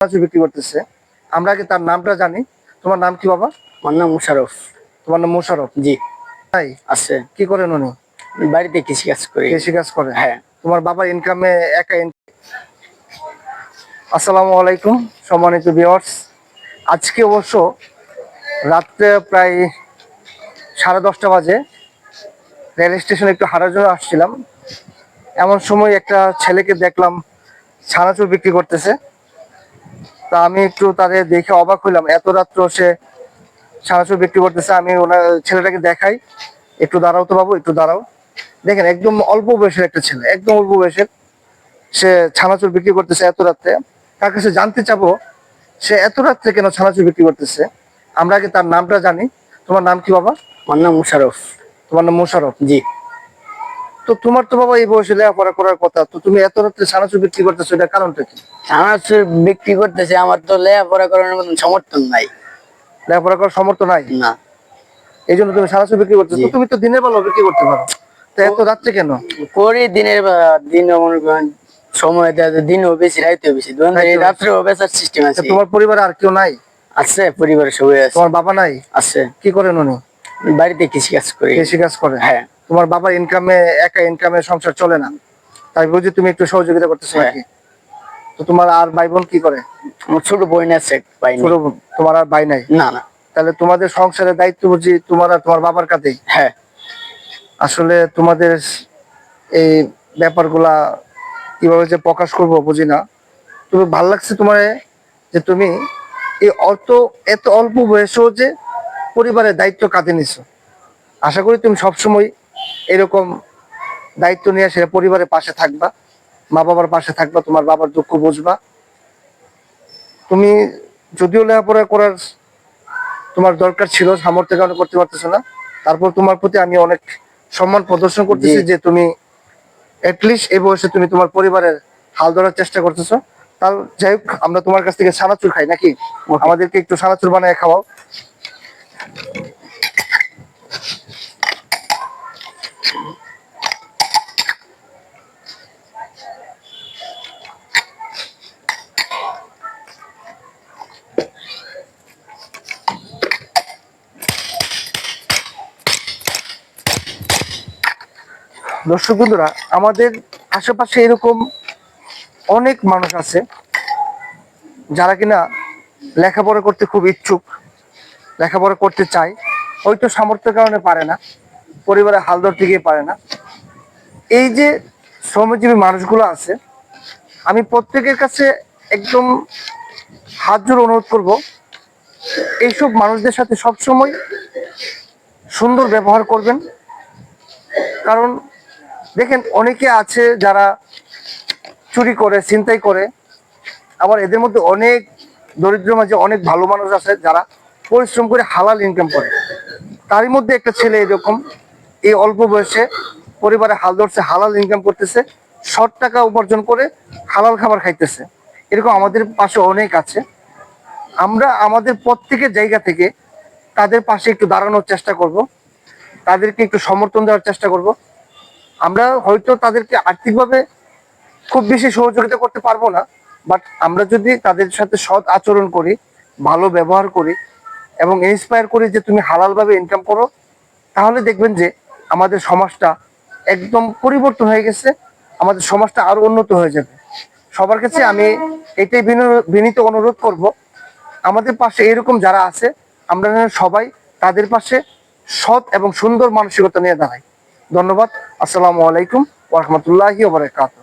মাছ বিক্রি করতেছে। আমরা কি তার নামটা জানি? তোমার নাম কি বাবা? আমার নাম মুশারফ। তোমার নাম মোশারফ? জি তাই আছে। কি করেন উনি? বাড়িতে কৃষিকাজ করি। কৃষিকাজ করে? হ্যাঁ। তোমার বাবার ইনকামে একা আসসালামু আলাইকুম সম্মানিত ভিউয়ার্স, আজকে অবশ্য রাত্রে প্রায় 10:30 বাজে। রেল স্টেশনে একটু হাঁটার জন্য আসছিলাম, এমন সময় একটা ছেলেকে দেখলাম ছানাচুর বিক্রি করতেছে। তা আমি একটু তাদের দেখে অবাক হইলাম, এত রাত্র সে ছানাচুর বিক্রি করতেছে। আমি ওনার ছেলেটাকে দেখাই, একটু দাঁড়াও তো বাবু, একটু দাঁড়াও। দেখেন একদম অল্প বয়সের একটা ছেলে, একদম অল্প বয়সের, সে ছানাচুর বিক্রি করতেছে এত রাত্রে। তার কাছে জানতে চাবো সে এত রাত্রে কেন ছানাচুর বিক্রি করতেছে। আমরা আগে তার নামটা জানি। তোমার নাম কি বাবা? আমার নাম মুশারফ। তোমার নাম মোশারফ? জি। তো তোমার তো বাবা এই বয়সে লেখাপড়া করার কথা, তো তুমি এত রাত্রে ছানাচুর বিক্রি করতেছো, এটার কারণটা কি? ছানাচুর বিক্রি করতেছে, আমার তো লেখাপড়া করার মতন সমর্থন নাই। লেখাপড়া করার সামর্থ্য নাই, না, এই জন্য তুমি ছানাচুর বিক্রি করতেছো। তো তুমি তো দিনের বেলা বিক্রি করতে পারো, তো এত রাত্রে কেন? করি দিনের দিন মনে করেন সময় দেয়, দিনও বেশি রাইতেও বেশি, রাত্রেও বেচার সিস্টেম আছে। তোমার পরিবারে আর কেউ নাই? আছে, পরিবারের সবাই আছে। তোমার বাবা নাই? আছে। কি করেন উনি? বাড়িতে কৃষিকাজ করি। কৃষিকাজ করে? হ্যাঁ। তোমার বাবার একা ইনকামে সংসার চলে না, তাই বুঝি তুমি একটু সহযোগিতা করতেছো নাকি? তো তোমার আর ভাই বোন কি করে? আমার ছোট বোন আছে, ভাই নেই। ছোট বোন? তোমার আর ভাই নাই? না না। তাহলে তোমাদের সংসারের দায়িত্ব বুঝি তোমার আর তোমার বাবার কাছেই। হ্যাঁ। আসলে তোমাদের এই ব্যাপারগুলা কিভাবে যে প্রকাশ করবো বুঝি না। তুমি ভাল লাগছে তোমার যে তুমি এই এত অল্প বয়সেও যে পরিবারের দায়িত্ব কাঁধে নিছো। আশা করি তুমি সবসময় এরকম দায়িত্ব নিয়ে সেটা পরিবারের পাশে থাকবা, মা বাবার পাশে থাকবা, তোমার বাবার দুঃখ বুঝবা। তুমি যদিও লেখাপড়া করার তোমার দরকার ছিল, সামর্থ্যের কারণে করতে পারতেছো না, তারপর তোমার প্রতি আমি অনেক সম্মান প্রদর্শন করতেছি যে তুমি এটলিস্ট এই বয়সে তুমি তোমার পরিবারের হাল ধরার চেষ্টা করতেছো। তার যাই হোক, আমরা তোমার কাছ থেকে ছানাচুর খাই নাকি? আমাদেরকে একটু ছানাচুর বানায় খাওয়াও। দর্শক বন্ধুরা, আমাদের আশেপাশে এরকম অনেক মানুষ আছে যারা কিনা লেখাপড়া করতে খুব ইচ্ছুক, লেখাপড়া করতে চায়, হয়তো সামর্থ্যের কারণে পারে না, পরিবারের হাল ধরতে গিয়ে পারে না। এই যে শ্রমজীবী মানুষগুলো আছে, আমি প্রত্যেকের কাছে একদম হাত জোড় অনুরোধ করব, এইসব মানুষদের সাথে সবসময় সুন্দর ব্যবহার করবেন। কারণ দেখেন অনেকে আছে যারা চুরি করে, ছিনতাই করে, আবার এদের মধ্যে অনেক দরিদ্র মাঝে অনেক ভালো মানুষ আছে যারা পরিশ্রম করে হালাল ইনকাম করে। তারই মধ্যে একটা ছেলে এরকম এই অল্প বয়সে পরিবারে হাল ধরছে, হালাল ইনকাম করতেছে, শর্ট টাকা উপার্জন করে হালাল খাবার খাইতেছে। এরকম আমাদের পাশে অনেক আছে। আমরা আমাদের প্রত্যেকের জায়গা থেকে তাদের পাশে একটু দাঁড়ানোর চেষ্টা করব, তাদেরকে একটু সমর্থন দেওয়ার চেষ্টা করব। আমরা হয়তো তাদেরকে আর্থিকভাবে খুব বেশি সহযোগিতা করতে পারবো না, বাট আমরা যদি তাদের সাথে সৎ আচরণ করি, ভালো ব্যবহার করি এবং ইন্সপায়ার করি যে তুমি হালালভাবে ইনকাম করো, তাহলে দেখবেন যে আমাদের সমাজটা একদম পরিবর্তন হয়ে গেছে, আমাদের সমাজটা আরো উন্নত হয়ে যাবে। সবার কাছে আমি এটাই বিনীত অনুরোধ করব, আমাদের পাশে এরকম যারা আছে আমরা যেন সবাই তাদের পাশে সৎ এবং সুন্দর মানসিকতা নিয়ে দাঁড়াই। ধন্যবাদ। আসসালামু আলাইকুম ওয়া রাহমাতুল্লাহি ওয়া বারাকাতুহু।